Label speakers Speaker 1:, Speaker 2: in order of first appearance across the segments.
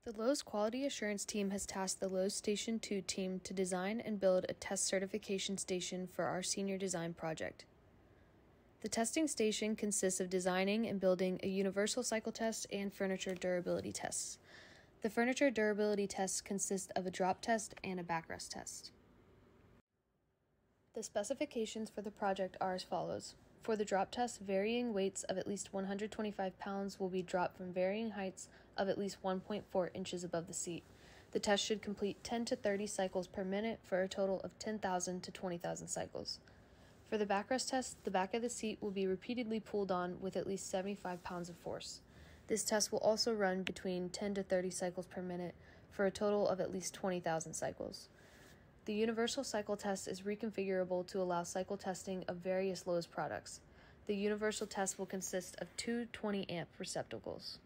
Speaker 1: The Lowe's Quality Assurance Team has tasked the Lowe's Station 2 team to design and build a test certification station for our senior design project. The testing station consists of designing and building a universal cycle test and furniture durability tests. The furniture durability tests consist of a drop test and a backrest test. The specifications for the project are as follows. For the drop test, varying weights of at least 125 pounds will be dropped from varying heights of at least 1.4 inches above the seat. The test should complete 10 to 30 cycles per minute for a total of 10,000 to 20,000 cycles. For the backrest test, the back of the seat will be repeatedly pulled on with at least 75 pounds of force. This test will also run between 10 to 30 cycles per minute for a total of at least 20,000 cycles. The universal cycle test is reconfigurable to allow cycle testing of various Lowe's products. The universal test will consist of two 20-amp receptacles.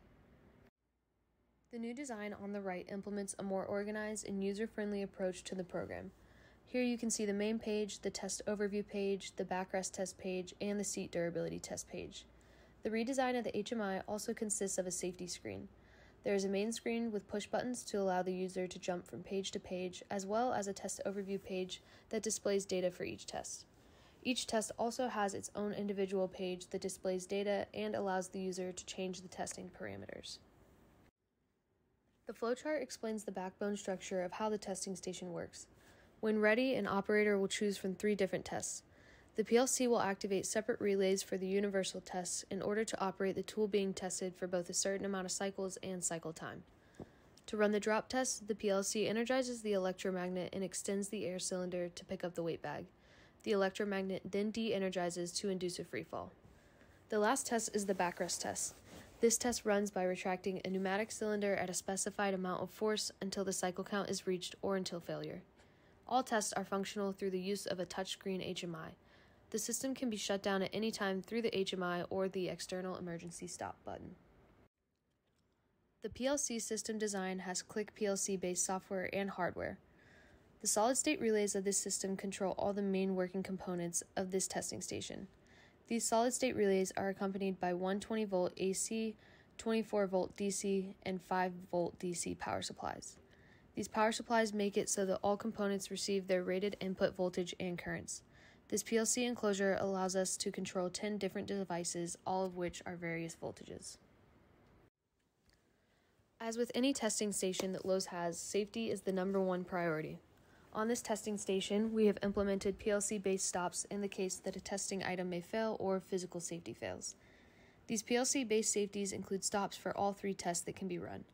Speaker 1: The new design on the right implements a more organized and user-friendly approach to the program. Here you can see the main page, the test overview page, the backrest test page, and the seat durability test page. The redesign of the HMI also consists of a safety screen. There is a main screen with push buttons to allow the user to jump from page to page, as well as a test overview page that displays data for each test. Each test also has its own individual page that displays data and allows the user to change the testing parameters. The flowchart explains the backbone structure of how the testing station works. When ready, an operator will choose from 3 different tests. The PLC will activate separate relays for the universal tests in order to operate the tool being tested for both a certain amount of cycles and cycle time. To run the drop test, the PLC energizes the electromagnet and extends the air cylinder to pick up the weight bag. The electromagnet then de-energizes to induce a freefall. The last test is the backrest test. This test runs by retracting a pneumatic cylinder at a specified amount of force until the cycle count is reached or until failure. All tests are functional through the use of a touchscreen HMI. The system can be shut down at any time through the HMI or the external emergency stop button. The PLC system design has Click PLC-based software and hardware. The solid-state relays of this system control all the main working components of this testing station. These solid-state relays are accompanied by 120-volt AC, 24-volt DC, and 5-volt DC power supplies. These power supplies make it so that all components receive their rated input voltage and currents. This PLC enclosure allows us to control 10 different devices, all of which are various voltages. As with any testing station that Lowe's has, safety is the #1 priority. On this testing station, we have implemented PLC-based stops in the case that a testing item may fail or physical safety fails. These PLC-based safeties include stops for all 3 tests that can be run.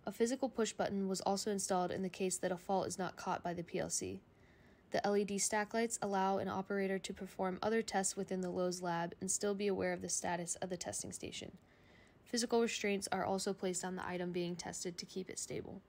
Speaker 1: A physical push button was also installed in the case that a fault is not caught by the PLC. The LED stack lights allow an operator to perform other tests within the Lowe's lab and still be aware of the status of the testing station. Physical restraints are also placed on the item being tested to keep it stable.